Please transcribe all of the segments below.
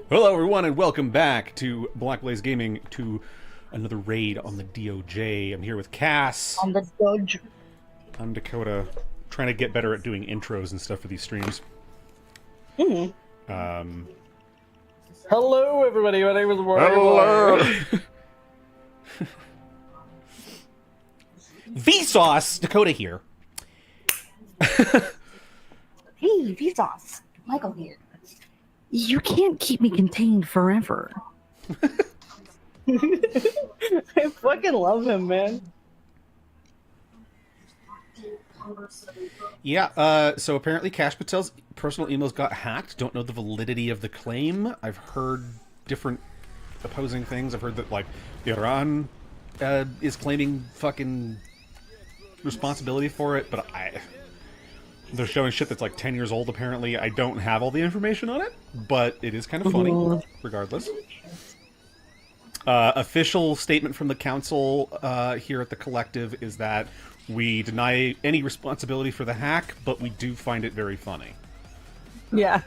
Hello, everyone, and welcome back to Black Blaze Gaming to another raid on the DOJ. I'm here with Cass. On the Doge. I'm Dakota, trying to get better at doing intros and stuff for these streams. Hmm. Um, Hello, everybody. My name is Hello! Vsauce! Dakota here. Hey, Vsauce. Michael here. You can't keep me contained forever. I fucking love him, man. Yeah, so apparently Kash Patel's personal emails got hacked. Don't know the validity of the claim. I've heard different opposing things. I've heard that, like, Iran is claiming fucking responsibility for it, but they're showing shit that's like 10 years old, apparently. I don't have all the information on it, but it is kind of funny, regardless. Official statement from the council here at the Collective is that we deny any responsibility for the hack, but we do find it very funny. Yeah.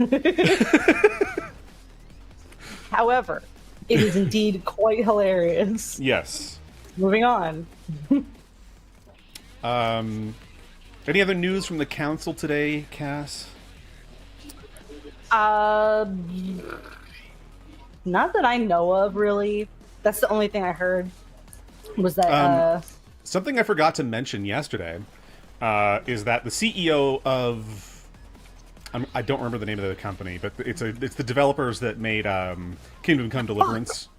However, it is indeed quite hilarious. Yes. Moving on. Any other news from the council today, Cass? Not that I know of, really. That's the only thing I heard. Was that, Something I forgot to mention yesterday is that the CEO of... I don't remember the name of the company, but it's the developers that made Kingdom Come Deliverance.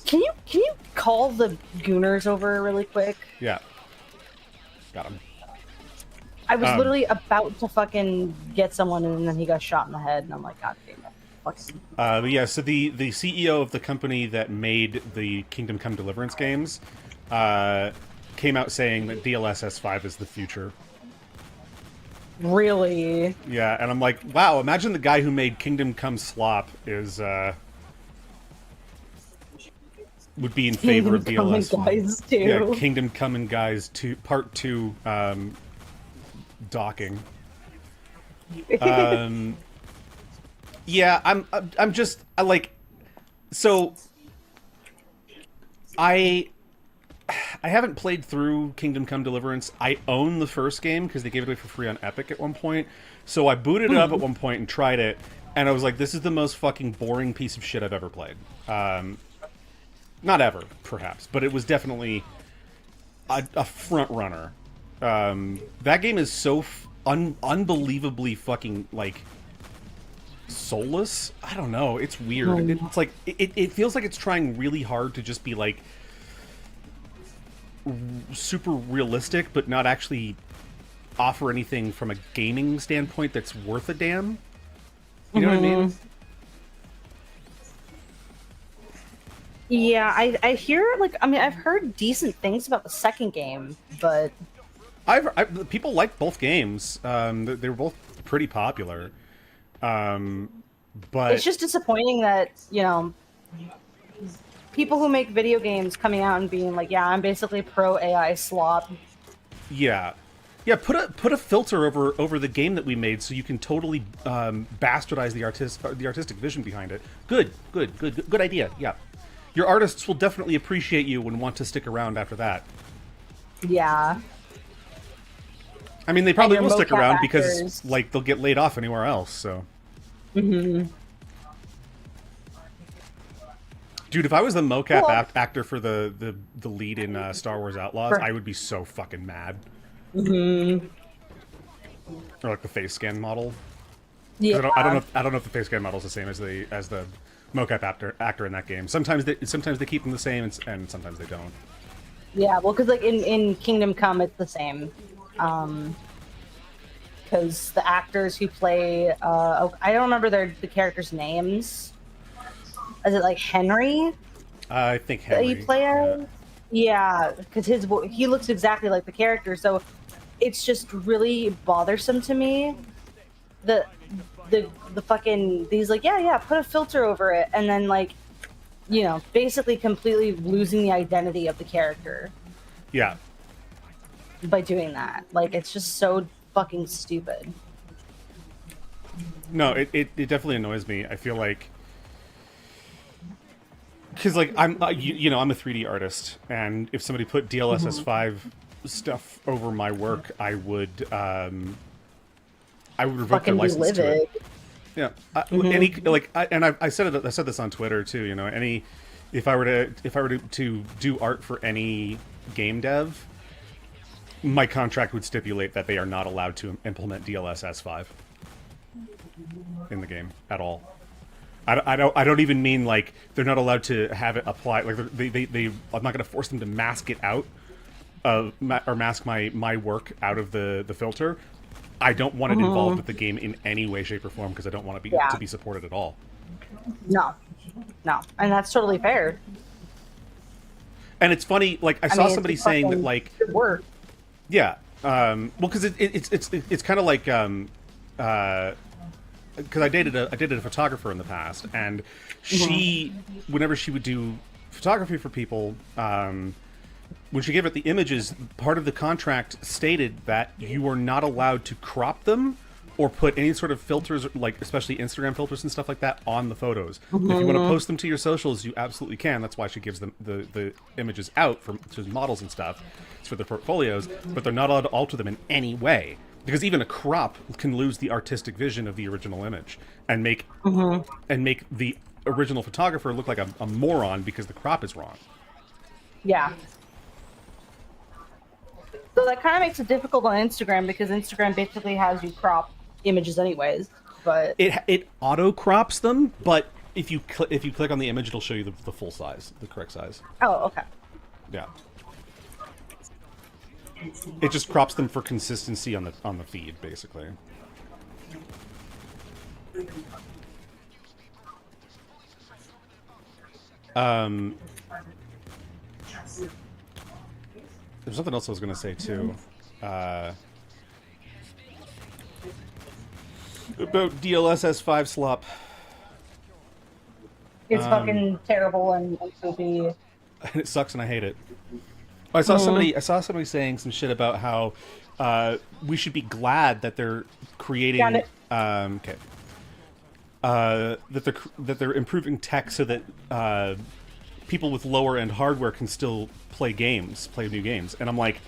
Can you call the Gooners over really quick? Yeah. Got him. I was literally about to fucking get someone, and then he got shot in the head, and I'm like, God damn it. Fucking... But yeah, so the CEO of the company that made the Kingdom Come Deliverance games came out saying that DLSS 5 is the future. Really? Yeah, and I'm like, wow, imagine the guy who made Kingdom Come Slop would be in favor of DLSS 5. Guys too. Yeah, Kingdom Come and Guys 2, Part 2, docking. Yeah, I'm just so I haven't played through Kingdom Come Deliverance. I own the first game because they gave it away for free on Epic at one point. So I booted it up at one point and tried it, and I was like, this is the most fucking boring piece of shit I've ever played. Not ever, perhaps, but it was definitely a front runner. That game is so unbelievably fucking, like, soulless. I don't know. It's weird. It's like it feels like it's trying really hard to just be like super realistic, but not actually offer anything from a gaming standpoint that's worth a damn. You know what I mean? Yeah, I hear, like, I mean, I've heard decent things about the second game, but people like both games. They were both pretty popular. But it's just disappointing that, you know, people who make video games coming out and being like, yeah, I'm basically pro AI slop. Yeah. Yeah, put a filter over the game that we made so you can totally bastardize the artistic vision behind it. Good idea. Yeah. Your artists will definitely appreciate you and want to stick around after that. Yeah. I mean, they probably will stick around actors. because, like, they'll get laid off anywhere else, so. Mm-hmm. Dude, if I was the mocap actor for the lead in Star Wars Outlaws, I would be so fucking mad. Mm-hmm. Or like the face scan model. Yeah. I don't know if the face scan model is the same as the mocap actor in that game. Sometimes they keep them the same, and sometimes they don't. Yeah, well, because like in Kingdom Come, it's the same. Because the actors who play, I don't remember the characters' names. Is it like Henry? I think Henry. That you play as? Yeah, because he looks exactly like the character, so it's just really bothersome to me. The fucking these like yeah put a filter over it, and then like, you know, basically completely losing the identity of the character. Yeah. By doing that, like, it's just so fucking stupid. No, it definitely annoys me. I feel like because like I'm I'm a 3D artist, and if somebody put DLSS 5 stuff over my work, I would revoke their Fucking license relive to it. it. Yeah, any like, I said it. I said this on Twitter too. If I were to do art for any game dev, my contract would stipulate that they are not allowed to implement DLSS 5 in the game at all. I don't even mean like they're not allowed to have it apply. Like they I'm not going to force them to mask it out, or mask my work out of the filter. I don't want it involved with the game in any way, shape, or form because I don't want to be supported at all. No, and that's totally fair. And it's funny, like I saw somebody saying that, like, work. Yeah, well, because it's kind of like because I dated a photographer in the past, and she, whenever she would do photography for people, when she gave it the images, part of the contract stated that you are not allowed to crop them or put any sort of filters, like especially Instagram filters and stuff like that, on the photos. If you want to post them to your socials, you absolutely can. That's why she gives them the images out to models and stuff. It's for their portfolios, but they're not allowed to alter them in any way. Because even a crop can lose the artistic vision of the original image and make the original photographer look like a moron because the crop is wrong. Yeah. So that kind of makes it difficult on Instagram because Instagram basically has you crop images anyways. But it auto crops them, but if you click on the image, it'll show you the full size, the correct size. Oh, okay. Yeah. It just crops them for consistency on the feed, basically. There's something else I was going to say too. About DLSS 5 slop. It's fucking terrible and goofy. It sucks and I hate it. I saw somebody saying some shit about how we should be glad that they're creating that they're improving tech so that people with lower end hardware can still play new games. And I'm like,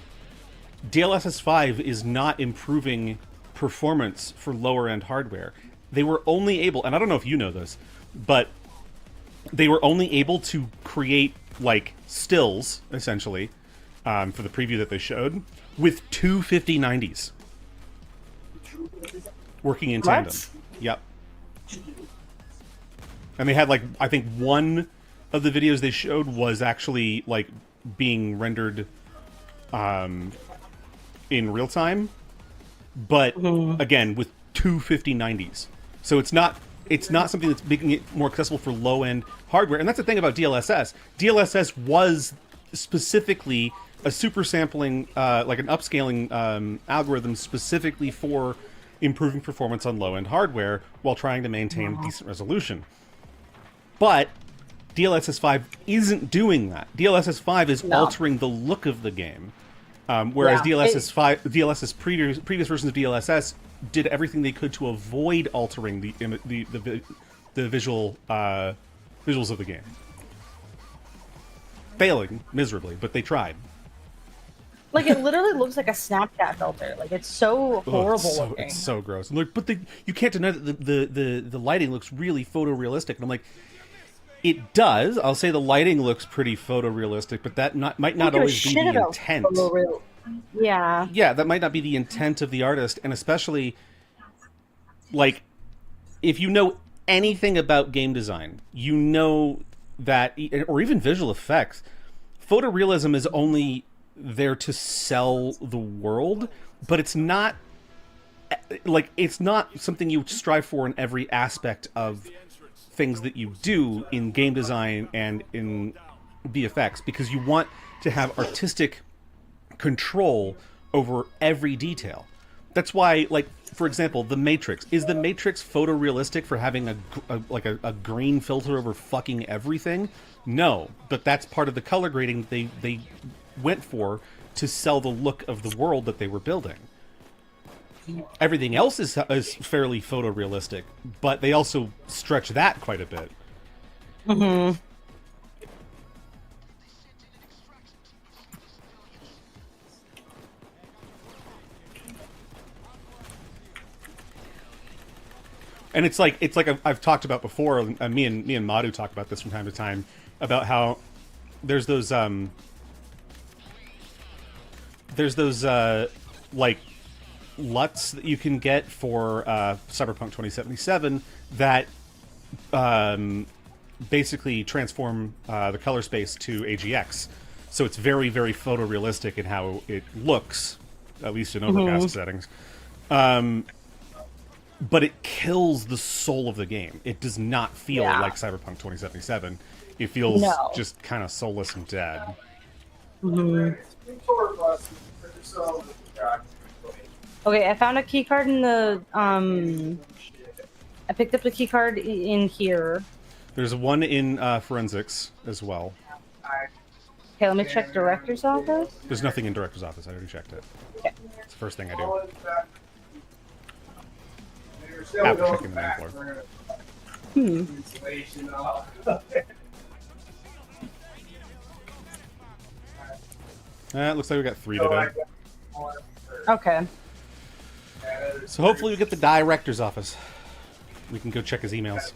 DLSS 5 is not improving performance for lower end hardware. They were only able, and I don't know if you know this, but they were only able to create like stills essentially for the preview that they showed with two 5090s working in tandem. What? Yep. And they had like, I think one of the videos they showed was actually like being rendered in real time, but again with two 5090s. So it's not something that's making it more accessible for low end hardware. And that's the thing about DLSS. DLSS was specifically a super sampling, like an upscaling algorithm specifically for improving performance on low end hardware while trying to maintain decent resolution. But DLSS 5 isn't doing that. DLSS 5 is altering the look of the game, whereas DLSS previous versions of DLSS did everything they could to avoid altering the visuals of the game. Failing miserably, but they tried. Like, it literally looks like a Snapchat filter. Like, it's so horrible looking. It's so gross. And but you can't deny that the lighting looks really photorealistic. And I'm like, it does. I'll say the lighting looks pretty photorealistic, but that might not always be the intent. Yeah. Yeah, that might not be the intent of the artist. And especially, like, if you know anything about game design, you know that, or even visual effects, photorealism is only there to sell the world, but it's not something you strive for in every aspect of things that you do in game design and in VFX, because you want to have artistic control over every detail. That's why, like, for example, The Matrix. Is The Matrix photorealistic for having a green filter over fucking everything? No, but that's part of the color grading they went for to sell the look of the world that they were building. Everything else is fairly photorealistic, but they also stretch that quite a bit. And it's like I've talked about before. Me and Madhu talk about this from time to time about how there's those like LUTs that you can get for Cyberpunk 2077 that basically transform the color space to AGX. So it's very, very photorealistic in how it looks, at least in overcast settings. But it kills the soul of the game. It does not feel like Cyberpunk 2077. It feels just kind of soulless and dead. Okay, I found a key card in the I picked up the key card in here. There's one in forensics as well. Okay, let me check director's office. There's nothing in director's office. I already checked it. Okay. It's the first thing I do. After checking the main floor. It looks like we got 3 today. Okay. So hopefully we get the director's office. We can go check his emails.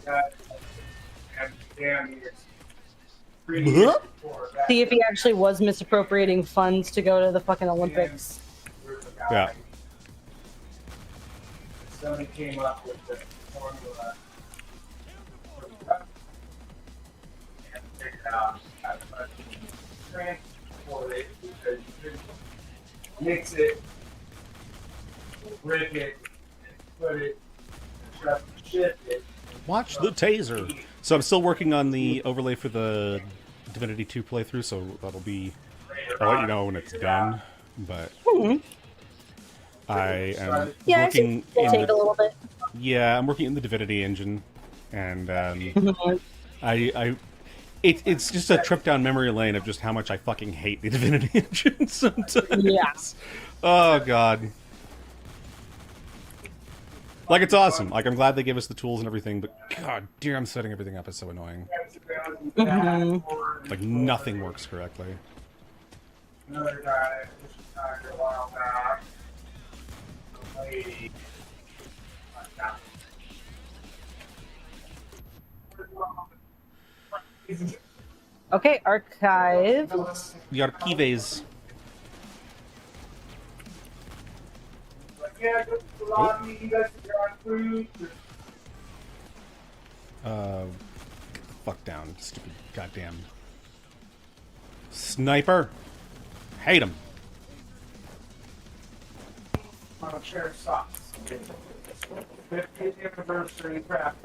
See if he actually was misappropriating funds to go to the fucking Olympics. Yeah. Somebody came up with the formula and figured out how to transport it because you couldn't mix it, rip it, and put it, and shift it. Watch the taser. So I'm still working on the overlay for the Divinity 2 playthrough, so that'll be... I'll let you know when it's done, but... I am working in take a little bit. Yeah, I'm working in the Divinity engine, and it's just a trip down memory lane of just how much I fucking hate the Divinity engine sometimes. Yeah. Oh god. Like, it's awesome. Like, I'm glad they gave us the tools and everything, but god damn, setting everything up is so annoying. Like, nothing works correctly. Another guy, this was kind of a while back. Lady. Okay, archive. The archives. Yeah, go to the lobby, you guys are on food. Get the fuck down, stupid goddamn sniper. Hate him. On a pair of socks. 50th anniversary craft.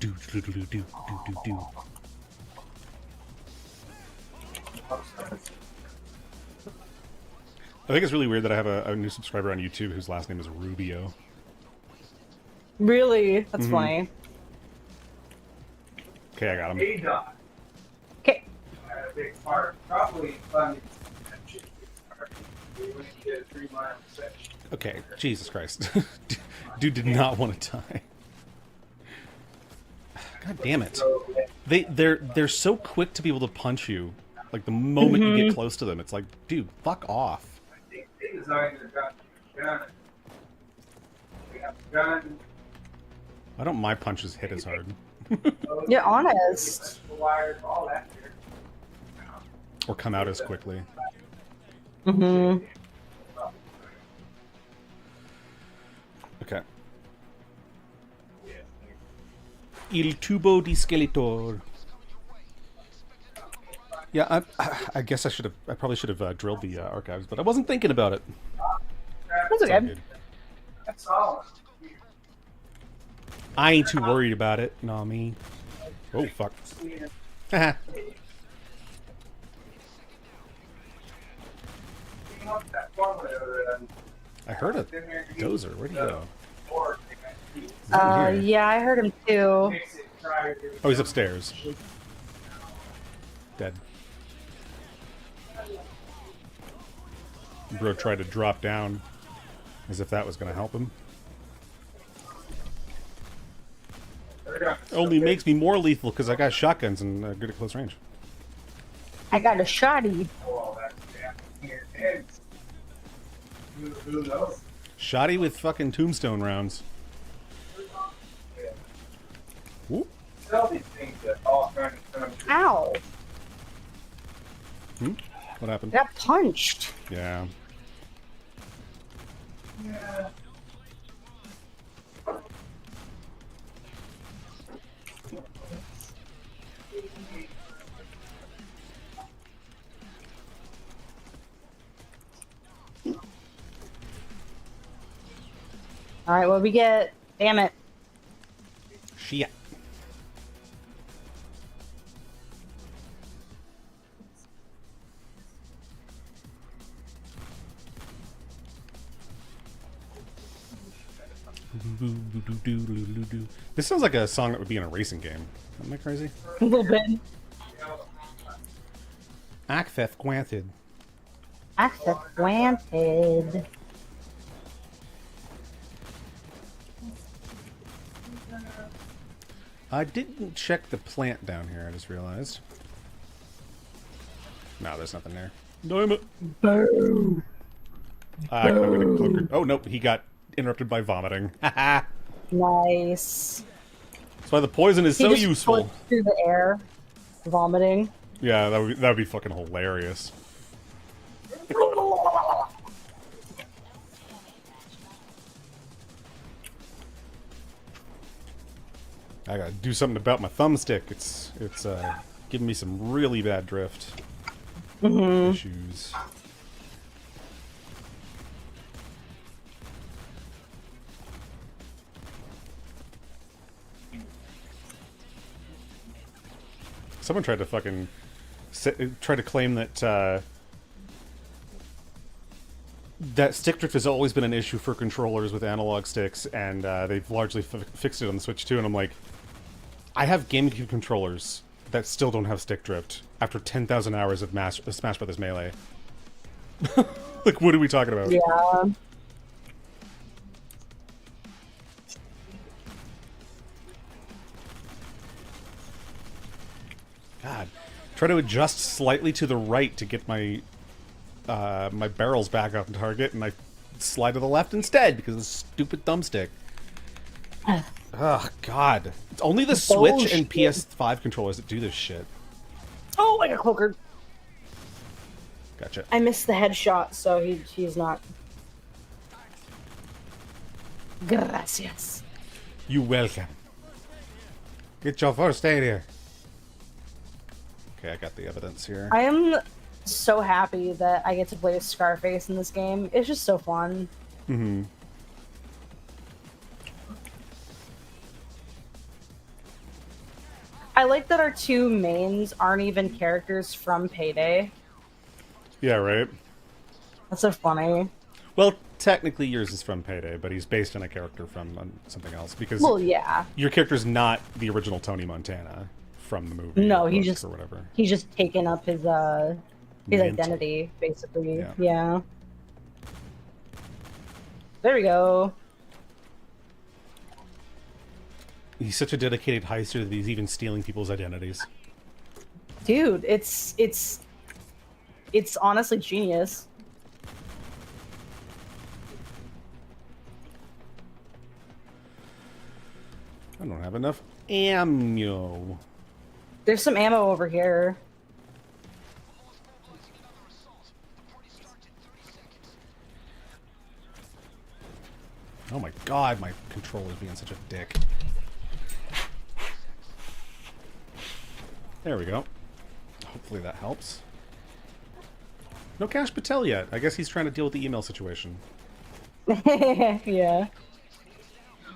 Do. I think it's really weird that I have a new subscriber on YouTube whose last name is Rubio. Really? That's funny. Okay, I got him. A-Dot Okay. had a big part, probably funding that shit. We went and did a 3-mile section. Okay, Jesus Christ. Dude did not want to die. God damn it. They're so quick to be able to punch you. Like, the moment you get close to them, it's like, dude, fuck off. They designed their gun. They have a gun. Why don't my punches hit as hard? You're honest. Wires, all that shit. Or come out as quickly. Mm-hmm. Okay. Il tubo di skeletor. Yeah, I guess I probably should have drilled the archives, but I wasn't thinking about it. That's It's all okay. good. That's all. I ain't too worried about it. Nah, me. Oh, fuck. Haha. I heard a dozer. Where'd he go? Yeah, I heard him too. Oh, he's upstairs. Dead. Bro tried to drop down as if that was going to help him. Only makes me more lethal because I got shotguns and good at close range. I got a shotty. Who knows? Shoddy with fucking tombstone rounds. Whoop. Tell these things that all kinds of countries. Ow! Hmm? What happened? I got punched. Yeah. Yeah. All right, what we get? Damn it! Shit. This sounds like a song that would be in a racing game. Am I crazy? A little bit. Access granted. Access granted. I didn't check the plant down here, I just realized. No, there's nothing there. Damn it. Boo! I'm gonna cloak. Oh, nope, he got interrupted by vomiting. Haha. Nice. That's why the poison is He so just useful. flipped through the air, vomiting. Yeah, that would be fucking hilarious. I gotta do something about my thumbstick. It's giving me some really bad drift issues. Someone tried to fucking try to claim that that stick drift has always been an issue for controllers with analog sticks, and they've largely fixed it on the Switch too. And I'm like, I have GameCube controllers that still don't have stick drift after 10,000 hours of Smash Brothers Melee. Like, what are we talking about? Yeah. God, try to adjust slightly to the right to get my my barrels back up on target, and I slide to the left instead because of the stupid thumbstick. Oh God! It's only the Switch and PS5 controllers that do this shit. Oh, I got cloakered. Gotcha. I missed the headshot, so he's not. Gracias. You welcome. Get your first aid here. Okay, I got the evidence here. I am so happy that I get to play as Scarface in this game. It's just so fun. Mm-hmm. I like that our two mains aren't even characters from Payday. Yeah, right. That's so funny. Well, technically yours is from Payday, but he's based on a character from something else because Well, yeah. your character's not the original Tony Montana from the movie. No, or he book just or whatever. He's just taken up his Mantle. identity, basically. Yeah. Yeah. There we go. He's such a dedicated heister that he's even stealing people's identities. Dude, it's honestly genius. I don't have enough ammo. There's some ammo over here. Oh my God, my controller's being such a dick. There we go. Hopefully that helps. No Kash Patel yet. I guess he's trying to deal with the email situation. Yeah.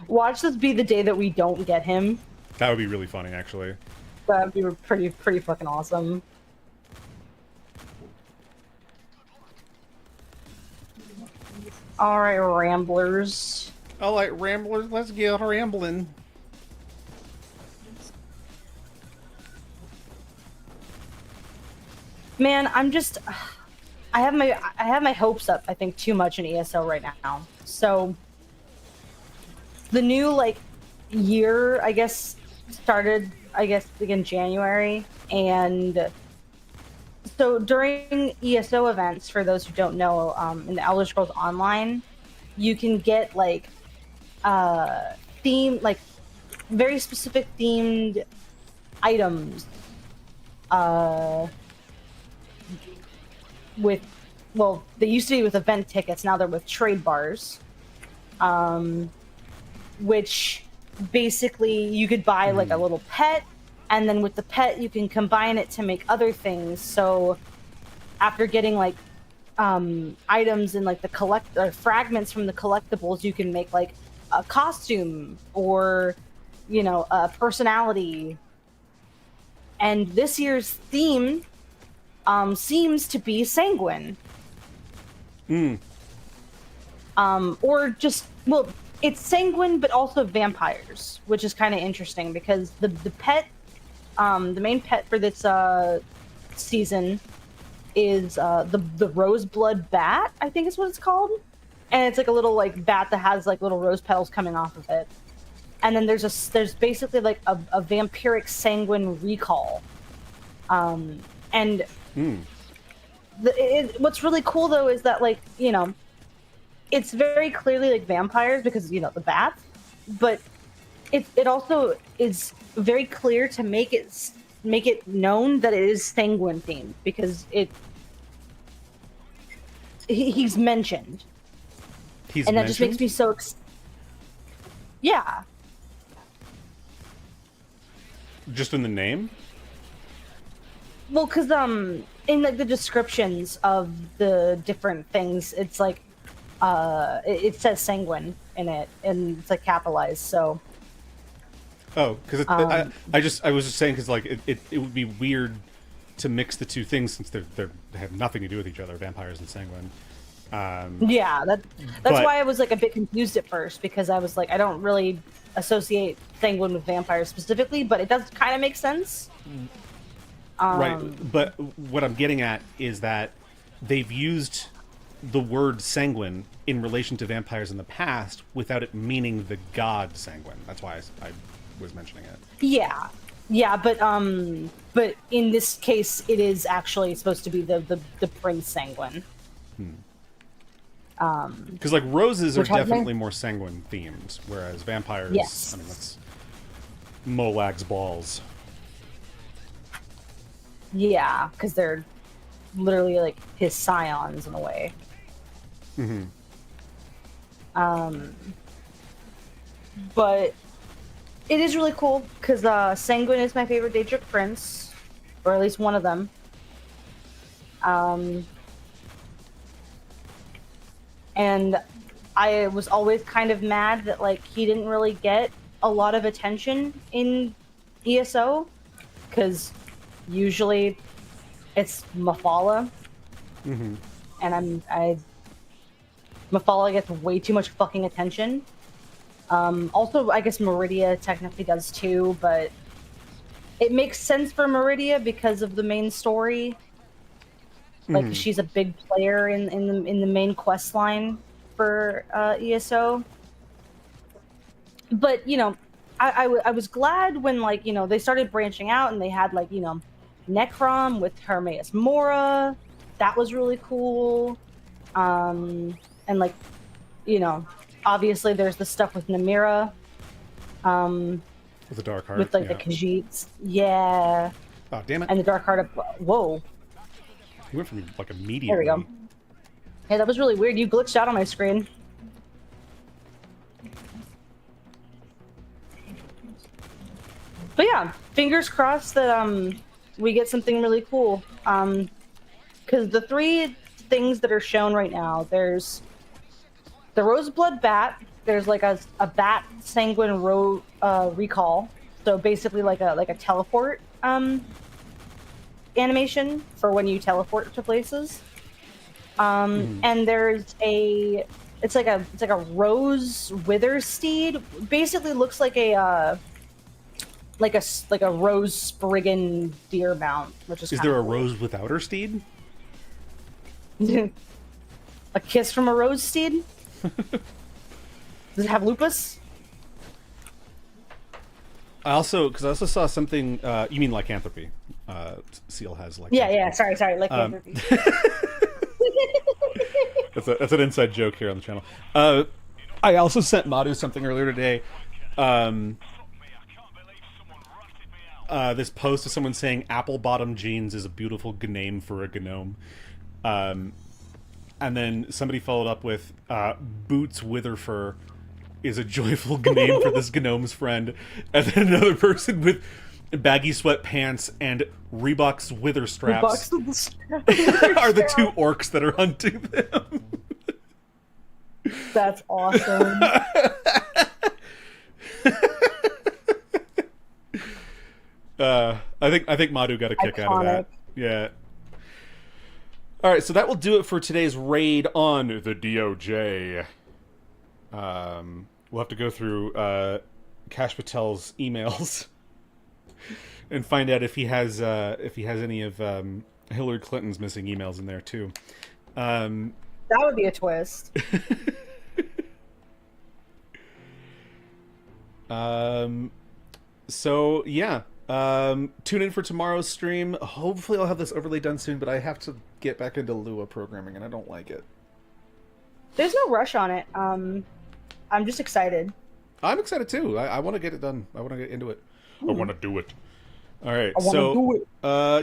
Watch this be the day that we don't get him. That would be really funny, actually. That'd be pretty fucking awesome. Alright, Ramblers. All right, Ramblers, let's get rambling. Man, I'm just I have my hopes up, I think, too much in ESO right now. So the new like year, I guess, started like in January, and so during ESO events, for those who don't know, in the Elder Scrolls Online, you can get like theme, like very specific themed items with, well, they used to be with event tickets, now they're with trade bars, which basically you could buy like a little pet, and then with the pet you can combine it to make other things. So after getting like items and like the fragments from the collectibles, you can make like a costume or, you know, a personality. And this year's theme seems to be sanguine. Or just, well, it's sanguine but also vampires, which is kind of interesting because the pet, the main pet for this season is the roseblood bat, I think is what it's called. And it's like a little like bat that has like little rose petals coming off of it. And then there's basically like a vampiric sanguine recall. What's really cool though is that, like, you know, it's very clearly like vampires because, you know, the bats, but it also is very clear to make it known that it is sanguine themed because he's mentioned. That just makes me so yeah. Just in the name? Well, because in like the descriptions of the different things, it's like it says sanguine in it, and it's like capitalized. So. Oh, because I was just saying because like it would be weird to mix the two things since they have nothing to do with each other, vampires and sanguine. Yeah, that's why I was like a bit confused at first because I was like, I don't really associate sanguine with vampires specifically, but it does kind of make sense. Right, but what I'm getting at is that they've used the word sanguine in relation to vampires in the past without it meaning the god sanguine. That's why I was mentioning it. Yeah, but in this case, it is actually supposed to be the prince sanguine. Because like roses are definitely more sanguine themed, whereas vampires, yes. I mean, that's Molag's balls. Yeah, because they're literally like his scions in a way. But it is really cool because sanguine is my favorite Daedric prince, or at least one of them. And I was always kind of mad that like he didn't really get a lot of attention in ESO because usually it's Mafala, and Mafala gets way too much fucking attention. Also, I guess Meridia technically does too, but it makes sense for Meridia because of the main story. Like she's a big player in the main quest line for ESO. But you know, I was glad when, like, you know, they started branching out and they had like, you know, Necrom with Hermaeus Mora. That was really cool. And like, you know, obviously there's the stuff with Namira. With the Dark Heart. With like the Khajiits. Yeah. Oh, damn it. And the Dark Heart of... Whoa. You went from like immediately. There we go. Hey, that was really weird. You glitched out on my screen. But yeah, fingers crossed that we get something really cool. Because the three things that are shown right now, there's the Roseblood Bat. There's like a bat sanguine recall. So basically like a teleport animation for when you teleport to places. And there's it's like a rose wither steed. Basically looks like a rose spriggan deer mount, which is there a cool. rose without her steed? A kiss from a rose steed? Does it have lupus? I also saw something. You mean lycanthropy? Seal has lycanthropy. Yeah. Sorry, lycanthropy. That's an inside joke here on the channel. I also sent Madhu something earlier today. This post of someone saying apple bottom jeans is a beautiful name for a gnome. And then somebody followed up with boots witherfur is a joyful name for this gnome's friend. And then another person with baggy sweatpants and Reebok's wither straps are the two orcs that are hunting them. That's awesome. I think Madhu got a kick out of that. Yeah. All right, so that will do it for today's raid on the DOJ. We'll have to go through Kash Patel's emails and find out if he has any of Hillary Clinton's missing emails in there too. That would be a twist. So yeah. Tune in for tomorrow's stream. Hopefully I'll have this overlay done soon, but I have to get back into Lua programming and I don't like it. There's no rush on it. I'm just excited. I'm excited too. I want to get it done. I want to get into it. I want to do it. All right. I want to do it. Yeah.